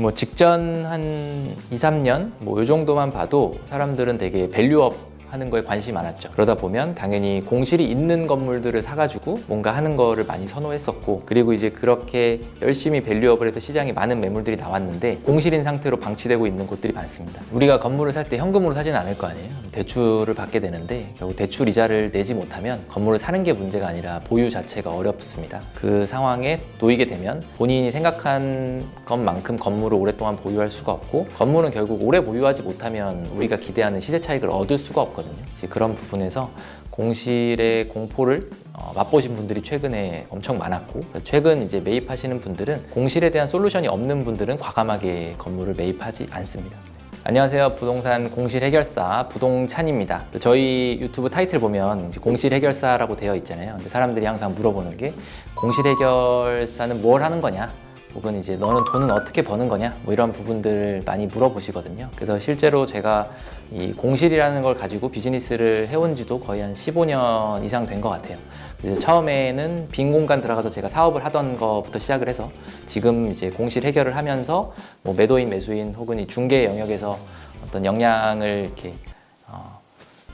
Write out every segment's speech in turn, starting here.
뭐 직전 한 2, 3년 뭐 이 정도만 봐도 사람들은 되게 밸류업 하는 거에 관심이 많았죠. 그러다 보면 당연히 공실이 있는 건물들을 사가지고 뭔가 하는 거를 많이 선호했었고, 그리고 이제 그렇게 열심히 밸류업을 해서 시장에 많은 매물들이 나왔는데 공실인 상태로 방치되고 있는 곳들이 많습니다. 우리가 건물을 살 때 현금으로 사지는 않을 거 아니에요. 대출을 받게 되는데 결국 대출 이자를 내지 못하면 건물을 사는 게 문제가 아니라 보유 자체가 어렵습니다. 그 상황에 놓이게 되면 본인이 생각한 것만큼 건물을 오랫동안 보유할 수가 없고, 건물은 결국 오래 보유하지 못하면 우리가 기대하는 시세 차익을 얻을 수가 없거든요. 이제 그런 부분에서 공실의 공포를 맛보신 분들이 최근에 엄청 많았고, 최근 이제 매입하시는 분들은 공실에 대한 솔루션이 없는 분들은 과감하게 건물을 매입하지 않습니다. 안녕하세요. 부동산 공실 해결사 부동찬입니다. 저희 유튜브 타이틀 보면 공실 해결사라고 되어 있잖아요. 근데 사람들이 항상 물어보는 게 공실 해결사는 뭘 하는 거냐? 혹은 이제 너는 돈은 어떻게 버는 거냐? 뭐 이런 부분들을 많이 물어보시거든요. 그래서 실제로 제가 이 공실이라는 걸 가지고 비즈니스를 해온 지도 거의 한 15년 이상 된 것 같아요. 그래서 처음에는 빈 공간 들어가서 제가 사업을 하던 것부터 시작을 해서 지금 이제 공실 해결을 하면서 뭐 매도인, 매수인 혹은 이 중개 영역에서 어떤 역량을 이렇게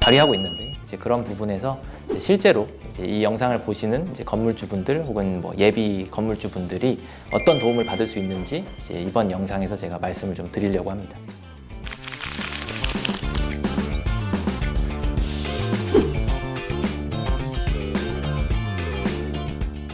발휘하고 있는데, 이제 그런 부분에서 이제 실제로 이제 이 영상을 보시는 이제 건물주분들 혹은 뭐 예비 건물주분들이 어떤 도움을 받을 수 있는지 이제 이번 영상에서 제가 말씀을 좀 드리려고 합니다.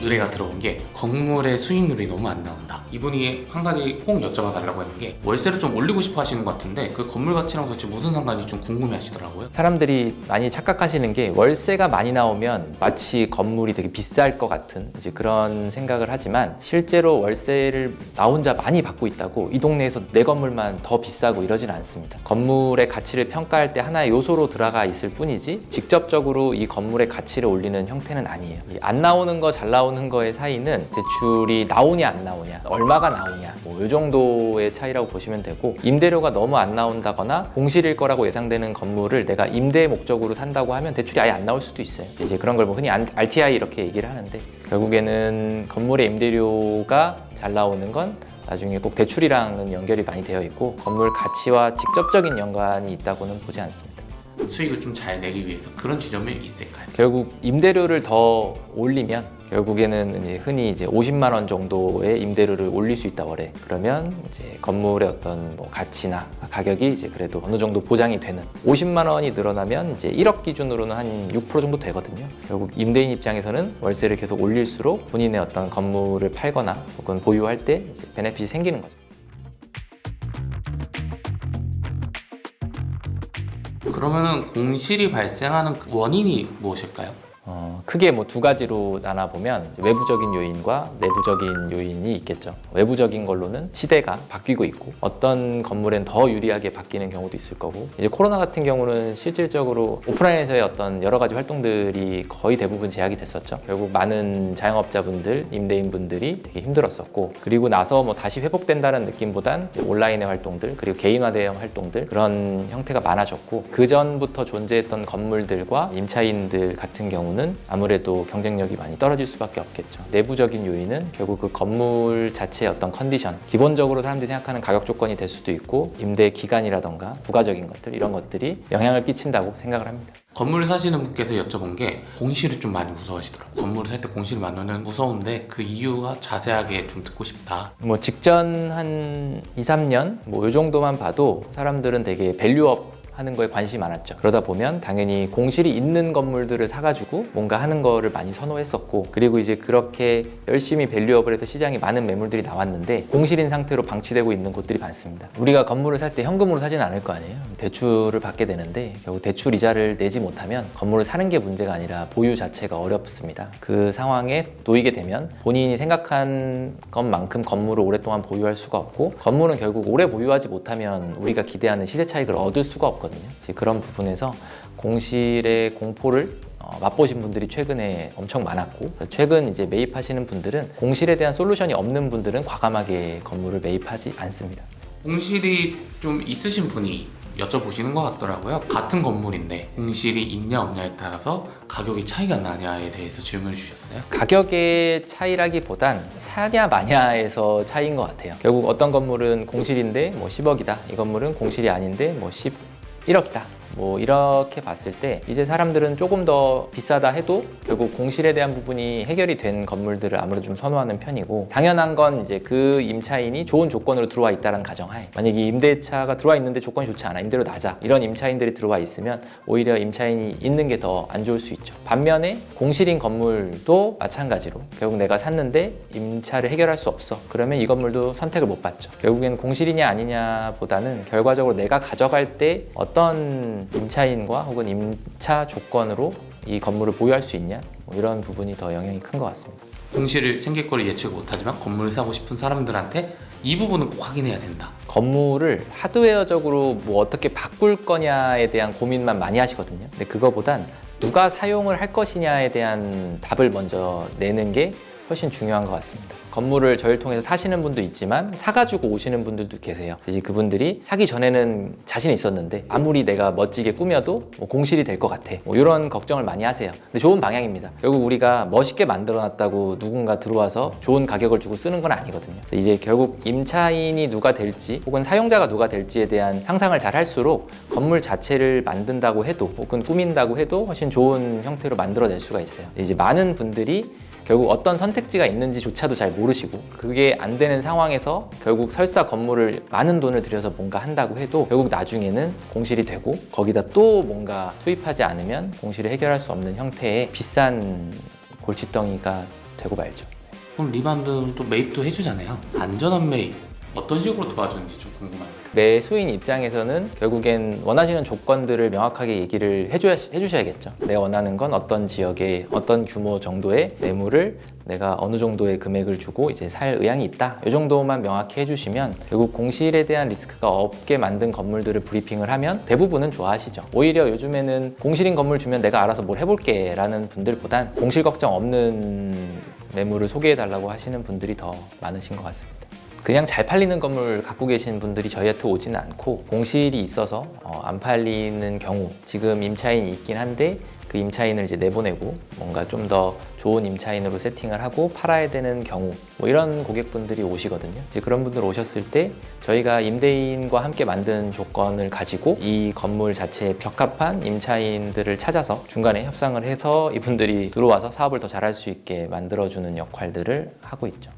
의뢰가 들어온 게 건물의 수익률이 너무 안 나온다. 이분이 한 가지 꼭 여쭤봐 달라고 했는 게 월세를 좀 올리고 싶어 하시는 것 같은데 그 건물 가치랑 도대체 무슨 상관인지 좀 궁금해 하시더라고요. 사람들이 많이 착각하시는 게 월세가 많이 나오면 마치 건물이 되게 비쌀 것 같은 이제 그런 생각을 하지만, 실제로 월세를 나 혼자 많이 받고 있다고 이 동네에서 내 건물만 더 비싸고 이러지는 않습니다. 건물의 가치를 평가할 때 하나의 요소로 들어가 있을 뿐이지 직접적으로 이 건물의 가치를 올리는 형태는 아니에요. 안 나오는 거 잘 나오는 거의 사이는 대출이 나오냐 안 나오냐, 얼마가 나오냐, 뭐 이 정도의 차이라고 보시면 되고, 임대료가 너무 안 나온다거나 공실일 거라고 예상되는 건물을 내가 임대 목적으로 산다고 하면 대출이 아예 안 나올 수도 있어요. 이제 그런 걸 뭐 흔히 RTI 이렇게 얘기를 하는데, 결국에는 건물의 임대료가 잘 나오는 건 나중에 꼭 대출이랑은 연결이 많이 되어 있고 건물 가치와 직접적인 연관이 있다고는 보지 않습니다. 수익을 좀 잘 내기 위해서 그런 지점이 있을까요? 결국 임대료를 더 올리면 결국에는 이제 흔히 이제 50만 원 정도의 임대료를 올릴 수 있다 월에. 그러면 이제 건물의 어떤 뭐 가치나 가격이 이제 그래도 어느 정도 보장이 되는, 50만 원이 늘어나면 이제 1억 기준으로는 한 6% 정도 되거든요. 결국 임대인 입장에서는 월세를 계속 올릴수록 본인의 어떤 건물을 팔거나 혹은 보유할 때 이제 베네핏이 생기는 거죠. 그러면은 공실이 발생하는 원인이 무엇일까요? 크게 뭐 두 가지로 나눠보면 외부적인 요인과 내부적인 요인이 있겠죠. 외부적인 걸로는 시대가 바뀌고 있고 어떤 건물엔 더 유리하게 바뀌는 경우도 있을 거고, 이제 코로나 같은 경우는 실질적으로 오프라인에서의 어떤 여러 가지 활동들이 거의 대부분 제약이 됐었죠. 결국 많은 자영업자분들, 임대인분들이 되게 힘들었었고, 그리고 나서 뭐 다시 회복된다는 느낌보단 온라인의 활동들, 그리고 개인화대형 활동들, 그런 형태가 많아졌고, 그 전부터 존재했던 건물들과 임차인들 같은 경우는 아무래도 경쟁력이 많이 떨어질 수밖에 없겠죠. 내부적인 요인은 결국 그 건물 자체의 어떤 컨디션, 기본적으로 사람들이 생각하는 가격 조건이 될 수도 있고, 임대 기간이라던가 부가적인 것들, 이런 것들이 영향을 끼친다고 생각을 합니다. 건물을 사시는 분께서 여쭤본 게 공실을 좀 많이 무서워하시더라고요. 건물을 살 때 공실이 많으면 무서운데 그 이유가 자세하게 좀 듣고 싶다. 뭐 직전 한 2, 3년 뭐 이 정도만 봐도 사람들은 되게 밸류업 하는 거에 관심이 많았죠. 그러다 보면 당연히 공실이 있는 건물들을 사가지고 뭔가 하는 거를 많이 선호했었고, 그리고 이제 그렇게 열심히 밸류업을 해서 시장에 많은 매물들이 나왔는데 공실인 상태로 방치되고 있는 곳들이 많습니다. 우리가 건물을 살 때 현금으로 사지는 않을 거 아니에요. 대출을 받게 되는데 결국 대출 이자를 내지 못하면 건물을 사는 게 문제가 아니라 보유 자체가 어렵습니다. 그 상황에 놓이게 되면 본인이 생각한 것만큼 건물을 오랫동안 보유할 수가 없고, 건물은 결국 오래 보유하지 못하면 우리가 기대하는 시세 차익을 얻을 수가 없거든요. 이제 그런 부분에서 공실의 공포를 맛보신 분들이 최근에 엄청 많았고, 최근 이제 매입하시는 분들은 공실에 대한 솔루션이 없는 분들은 과감하게 건물을 매입하지 않습니다. 공실이 좀 있으신 분이 여쭤보시는 것 같더라고요. 같은 건물인데 공실이 있냐 없냐에 따라서 가격이 차이가 나냐에 대해서 질문을 주셨어요. 가격의 차이라기보단 사냐 마냐에서 차이인 것 같아요. 결국 어떤 건물은 공실인데 뭐 10억이다. 이 건물은 공실이 아닌데 뭐 11억이다. 뭐 이렇게 봤을 때 이제 사람들은 조금 더 비싸다 해도 결국 공실에 대한 부분이 해결이 된 건물들을 아무래도 좀 선호하는 편이고, 당연한 건 이제 그 임차인이 좋은 조건으로 들어와 있다는 가정하에, 만약에 임대차가 들어와 있는데 조건이 좋지 않아, 임대료 낮아, 이런 임차인들이 들어와 있으면 오히려 임차인이 있는 게 더 안 좋을 수 있죠. 반면에 공실인 건물도 마찬가지로 결국 내가 샀는데 임차를 해결할 수 없어, 그러면 이 건물도 선택을 못 받죠. 결국엔 공실이냐 아니냐 보다는 결과적으로 내가 가져갈 때 어떤 임차인과 혹은 임차 조건으로 이 건물을 보유할 수 있냐, 뭐 이런 부분이 더 영향이 큰 것 같습니다. 공실을 생길 거를 예측 못하지만 건물을 사고 싶은 사람들한테 이 부분은 꼭 확인해야 된다. 건물을 하드웨어적으로 뭐 어떻게 바꿀 거냐에 대한 고민만 많이 하시거든요. 근데 그거보단 누가 사용을 할 것이냐에 대한 답을 먼저 내는 게 훨씬 중요한 것 같습니다. 건물을 저희를 통해서 사시는 분도 있지만 사가지고 오시는 분들도 계세요. 이제 그분들이 사기 전에는 자신이 있었는데 아무리 내가 멋지게 꾸며도 뭐 공실이 될 것 같아, 뭐 이런 걱정을 많이 하세요. 근데 좋은 방향입니다. 결국 우리가 멋있게 만들어놨다고 누군가 들어와서 좋은 가격을 주고 쓰는 건 아니거든요. 이제 결국 임차인이 누가 될지 혹은 사용자가 누가 될지에 대한 상상을 잘 할수록 건물 자체를 만든다고 해도 혹은 꾸민다고 해도 훨씬 좋은 형태로 만들어낼 수가 있어요. 이제 많은 분들이 결국 어떤 선택지가 있는지조차도 잘 모르시고, 그게 안 되는 상황에서 결국 설사 건물을 많은 돈을 들여서 뭔가 한다고 해도 결국 나중에는 공실이 되고, 거기다 또 뭔가 투입하지 않으면 공실을 해결할 수 없는 형태의 비싼 골칫덩이가 되고 말죠. 그럼 리반드는 또 매입도 해주잖아요. 안전한 매입 어떤 식으로 도와주는지 좀 궁금합니다. 매수인 입장에서는 결국엔 원하시는 조건들을 명확하게 얘기를 해주셔야겠죠. 내가 원하는 건 어떤 지역에 어떤 규모 정도의 매물을 내가 어느 정도의 금액을 주고 이제 살 의향이 있다, 이 정도만 명확히 해주시면 결국 공실에 대한 리스크가 없게 만든 건물들을 브리핑을 하면 대부분은 좋아하시죠. 오히려 요즘에는 공실인 건물 주면 내가 알아서 뭘 해볼게 라는 분들보단 공실 걱정 없는 매물을 소개해달라고 하시는 분들이 더 많으신 것 같습니다. 그냥 잘 팔리는 건물 갖고 계신 분들이 저희한테 오지는 않고, 공실이 있어서 안 팔리는 경우, 지금 임차인이 있긴 한데 그 임차인을 이제 내보내고 뭔가 좀 더 좋은 임차인으로 세팅을 하고 팔아야 되는 경우, 뭐 이런 고객분들이 오시거든요. 이제 그런 분들 오셨을 때 저희가 임대인과 함께 만든 조건을 가지고 이 건물 자체에 적합한 임차인들을 찾아서 중간에 협상을 해서 이분들이 들어와서 사업을 더 잘할 수 있게 만들어주는 역할들을 하고 있죠.